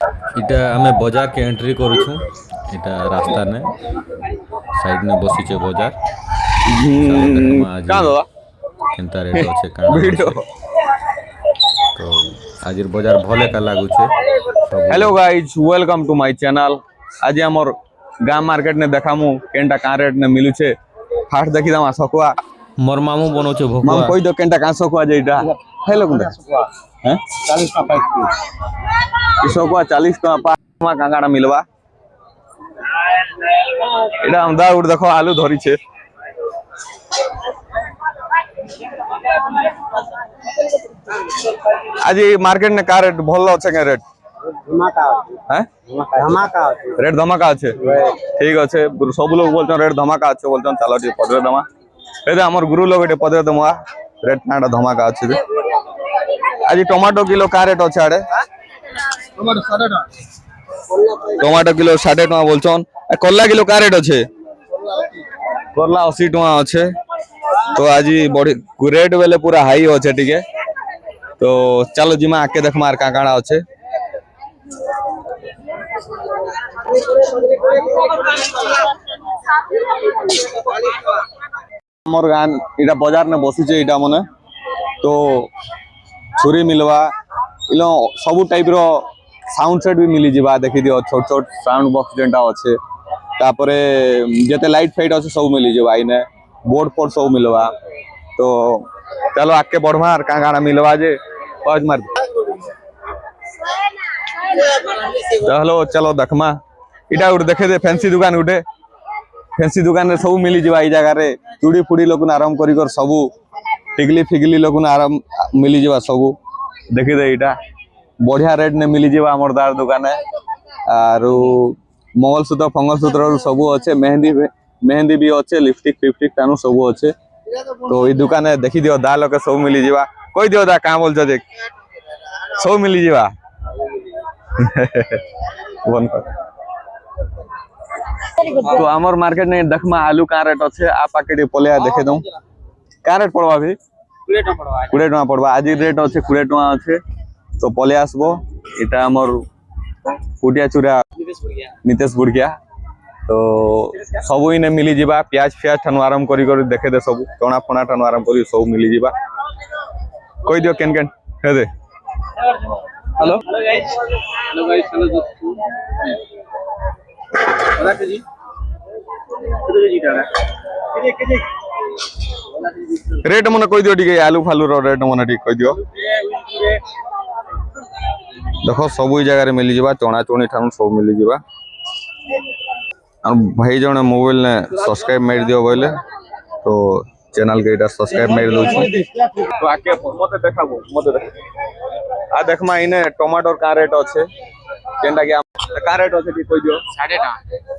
इटा आमे बाजार के एंट्री करूछु। इटा रास्ता ने साइड ने बसीचे बाजार। चलो देखमा आज केनता रेट अच्छे काना तो आज बाजार भले का लागू छे। Hello guys welcome to my channel. आज हमर गाम मार्केट ने देखामु केनटा का रेट ने मिलु छे। फास्ट देखि दमा सकुआ मोर मामू बनो छे भकुआ माम कोई दो केनटा का सकुआ जेटा हेलो कुंडा हैं 40 का 5 की सकुआ 40 का 5 मा कांगाडा मिलवा। एटा हम दाउड देखो आलू धरी छे। आज मार्केट ने का रेट भल अच्छे के रेट धमाका रेट धमाका अच्छे ठीक अच्छे सब लोग बोलते रेट धमाका अच्छे बोलते चलो ठीक पदरे दमा ए हमर गुरु लोग एटे पदरे दमा रेट नाटा धमाका अच्छे। आज टमाटो किलो का रेट अच्छे आड़े टमाटो किलो 60 टका बोलछन। कल्ला किलो का रेट अच्छे कल्ला 80 टका अच्छे। तो आज बड़ी रेट बेले पूरा हाई अच्छे टिके तो चलो जिमा आके देख मार का काड़ा अच्छे। हमर गान इटा बाजार ने बसी छे इटा मने तो छुरी मिलवा इलो सब टाइप रो साउंड सेट भी मिली जिबा देखि दियो छोट छोट साउंड बॉक्स जेंटा अच्छे तापरे जेते लाइट फाइट अच्छे सब मिली जिबा इने बोर्ड पर सब मिलवा। तो चलो आके बढ़वा का गाना मिलवा जे पाँच मार चलो चलो देखमा इटा उठ देखे दे फैंसी दुकान उठे फैंसी दुकान रे सब मिली जिबा ई जगह रे चूड़ी फुड़ी लोग आराम करी कर सब टिकली फिगली लोग आराम मिली जिबा सब देखि दे इटा बढ़िया रेट ने मिली जिबा हमर दार दुकान आरो मंगलसूत्र फंगलसूत्र सब अच्छे मेहंदी भी अच्छे लिपस्टिक फिपस्टिक तानु सब अच्छे। तो ई दुकान देखि दियो दा लोग सब मिली जिबा कोई दियो दा का बोल देख सब मिली जिबा बन कर। तो हमर मार्केट ने देखमा आलू का रेट अच्छे आ पैकेट पलिया देखे दऊ का रेट पड़वा भी 20 टका पड़वा आज रेट अच्छे 20 टका अच्छे। तो पलिया आसबो इटा हमर पुटिया चूरा नितेश बुड़किया तो सब इने मिली जिबा प्याज फ्याज ठानु आराम करी करी देखे दे सब चना फना ठानु आराम करी सब मिली जिबा कोई दियो केन केन हे दे हेलो गाइस हेलो दोस्तों बड़ा केजी रेट मने कोई दियो ठीक आलू फालू रो रेट मने ठीक कोई दियो देखो सब जगह रे मिली जिबा चना चुनी ठानु सब मिली जिबा। भाई जने मोबाइल ने सब्सक्राइब मार दियो बोले तो चैनल के इटा सब्सक्राइब मार दउ छी। तो आके मते देखाबो मते देख आ देखमा इने टमाटर का रेट अच्छे केनटा के का रेट अच्छे कोई दियो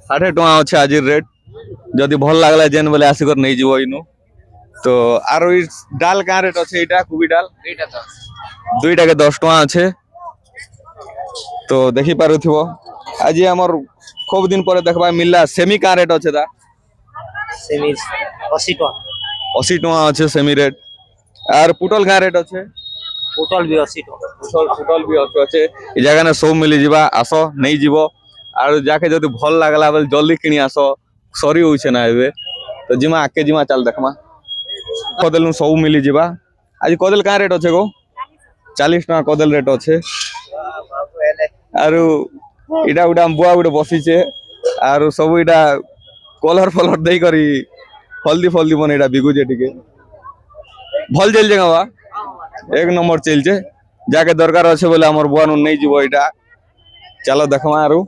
60 टका अच्छे आज रेट जदी भल लागला जेन बोले आसी कर नै जीवो इनु। तो आरो ई डाल का रेट अच्छे इटा कुबी डाल दुईटा के 10 टका अच्छे। तो देखि पारुथिबो आज हमर खूब दिन पर देखबा मिलला सेमी का रेट अच्छे दा सेमी 80 टका अच्छे सेमी रेट आर पुटल का रेट अच्छे टोटल भी 80 पुटल भी अच्छे ई जगह ने सब मिली जिबा आसो नै जीवो आर जाके जदी भल लागला बेल जल्दी किनी आसो सरी होइछे ना एबे तो जिमा आके जिमा चल देखमा कदल सब मिली जिबा। आज कदल का रेट अच्छे गो 40 टका कदल रेट अच्छे। आरो इटा उडा बुआ उडे बसी छे आरो सब इटा कलर फलर देई करी हल्दी फल्दी बने इटा बिगु जे टिके भल जेल जगह बा एक नंबर चल छे जाके दरकार अच्छे बोले हमर बुआ नु नै जीवो इटा चलो देखमा आरो।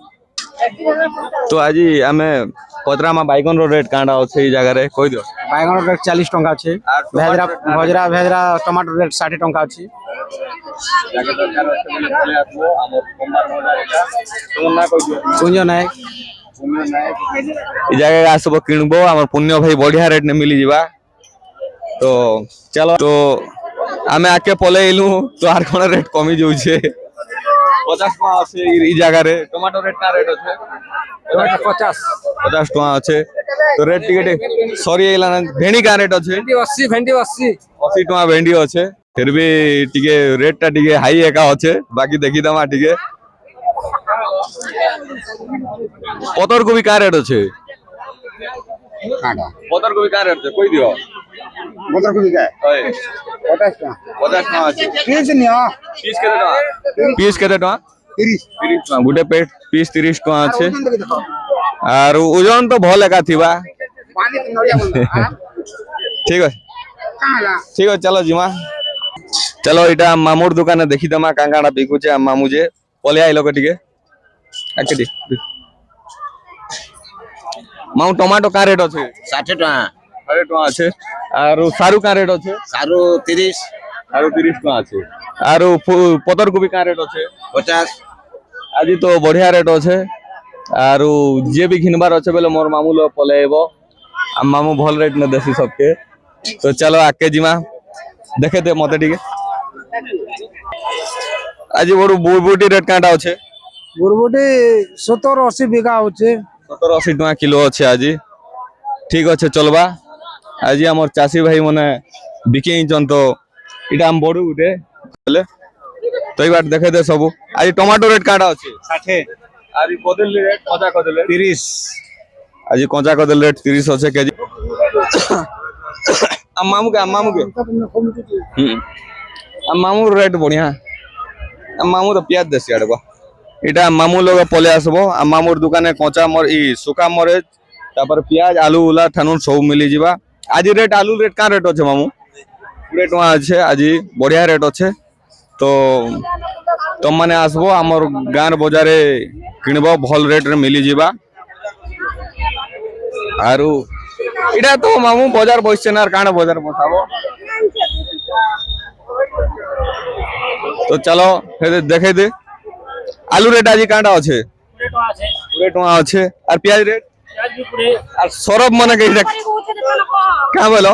तो आज आमे पतरामा बाइगन रो रेट कांडा अच्छे ई जगह रे कोई दियो बाइगन रेट 40 टका अछि भेजरा भजरा भेजरा टमाटर रेट 60 टका अछि जाके दरकार अच्छे बोले बोले आसबो हमर सोमवार हो जाएगा तो ना कोई दियो सुनियो नाय ई जगह आसबो किनबो हमर पुण्य भाई बढ़िया रेट ने मिली जिबा। तो चलो तो आमे आके पले इलु तो आर कोन रेट कमी जाउ छे 50 टका আছে এই জায়গারে টমেটো রেট का रेट আছে टमाटर 50 टका আছে तो रेट टिके सॉरी एला भेंडी का रेट আছে भेंडी 80 टका भेंडी আছে फिर भी टिके रेट टा टिके हाई एका আছে बाकी देखि दमा टिके পতরকোবি কার রেট আছে কাঁটা পতরকোবি কার রেট আছে কই দিও বদর কবি কা ওই 50 টাকা 50 টাকা আছে পিস নিও পিস কেতে টাকা 30 30 টাকা গুটে পিস 30 টাকা আছে দেখো আর ওজন তো ভাল একা থিবা পানি তো নড়িয়া বল ঠিক আছে কালা ঠিক আছে চলো জিমা চলো এটা মামুর দোকানে দেখি দেমা কাঙ্কাটা বিকুছে আর মামু যে পলে আইলো কে টিকে আকেটি মামু টমাটো কা রেট আছে 60 টাকা 60 টাকা আছে আর সারু কা রেট আছে সারু 30 সারু 30 টাকা আছে আর পতরকোবি কা রেট আছে 50 আজি তো বঢ়িয়া রেট আছে আর যে भी ঘিনবার আছে বলে মোর মামু লো পলে আইবো আর মামু ভাল রেট নে দেছি সবকে তো চলো আকে জিমা দেখে দে মতে টিকে আজি বড় বুটি রেট কাটা আছে বুরবুটি 70 80 বিঘা হচ্ছে 70 80 টাকা কিলো আছে আজি ঠিক আছে চলবা আজি আমার চাষী ভাই মনে বিকেইছন তো এটা আম বড় উঠে বলে তো এইবার দেখে দে সবু আজি টমেটো রেট কাটা আছে 60 আর কদল রেট কজা কদল 30 আজি কজা কদল রেট 30 আছে কেজি আম্মামুকে আম্মামুর রেট বঢ়িয়া আম্মামু তো পিয়াজ দেছি আড়বা এটা মামু লোক পলে আসবো মামুর দোকানে কঁচা শুকা মরিচ তারপর পিয়াজ আলু উলা ঠানুন সব মিলি যা আজি রেট আলু রেট কা রেট আছে মামু 20 টাকা আছে আজি বঢ়িয়া রেট আছে তো तुम मैंने आसबो आमर गाँव बजारे किणब भल रेट रे मिली जीवा आरु इटा तो मामू बाजार बसছে না আর কানা বাজার বসাবো তো চলো দেখে দে আলু রেট আজি কাটা আছে 20 টাকা আছে আর পেঁয়াজ রেট আর সরব মানে কই দেখ কা বলো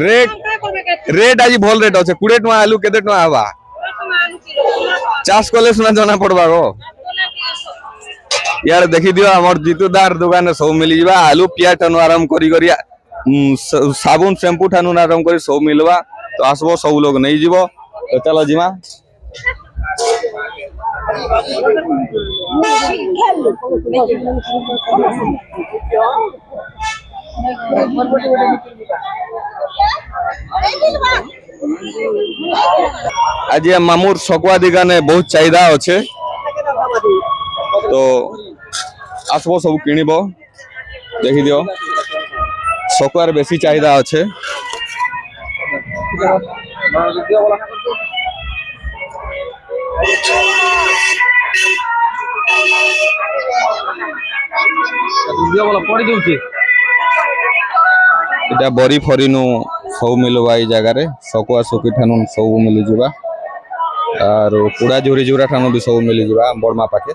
रेट रेट आज भल रेट अच्छे 20 टाका आलू केते टाका आबा चाष कले सुना जाना पड़बा गो यार देखि दियो हमर जीतुदार दुकान सब मिली जबा आलू पियाज ठानु आराम करी करी साबुन शैम्पू ठानु आराम करी सब मिलबा तो आसबो सब लोग नहीं जीवो तो चलो जीमा आज मामूर सकवा दिगाने बहुत चाहिदा अच्छे तो आसबो सब किनिबो देखि दियो सकवार बेसी चाहिदा अच्छे এটা বরি ফরিনু सब मिलवा ई जगह रे सकुआ सुकी ठानु सब मिली जिबा और पुड़ा झुरी जुरा ठानु भी सब मिली जिबा बड़मा पाखे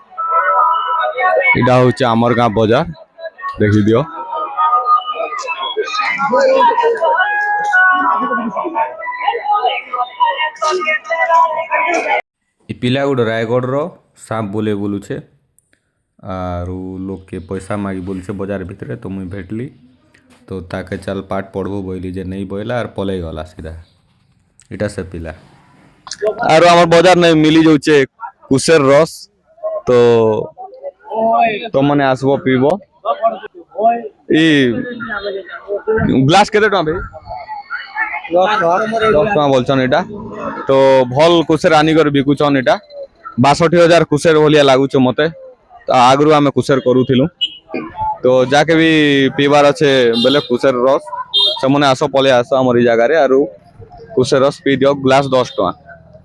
इडा होचे हमर गां बाजार देखि दियो ई पिला गुड रायगढ़ रो सांप बोले बोलू छे और लोग के पैसा मागी बोल छे बाजार भितरे तो मुई भेटली तो ताके चल पाठ पढ़बो बोली जे नहीं बोला और पले गला सीधा इटा से पिला और हमर बाजार नहीं मिली जाउचे कुसेर रस तो मने आसबो पीबो ई ग्लास केते टका भाई 10 टका बोलछन एटा तो भल कुसेर आनी कर बिकुछन एटा 62,000 कुसेर भलिया लागुछ मते तो आगरु आमे कुसेर करूथिलु तो जाके भी पीबार अच्छे बेले कुसेर रस से मैंने आसो पले आसो आम जगार आरु कुसेर रस पी दियो ग्लास 10 टका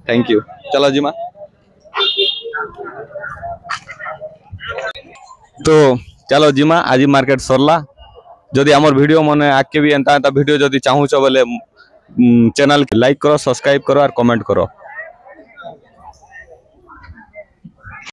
थैंक यू चलो जीमा तो चलो जीमा आज मार्केट सरला जदि आमर वीडियो मने आके भी एंता वीडियो जदि चाहूछ बोले चैनल लाइक करो सब्सक्राइब करो और कमेंट करो।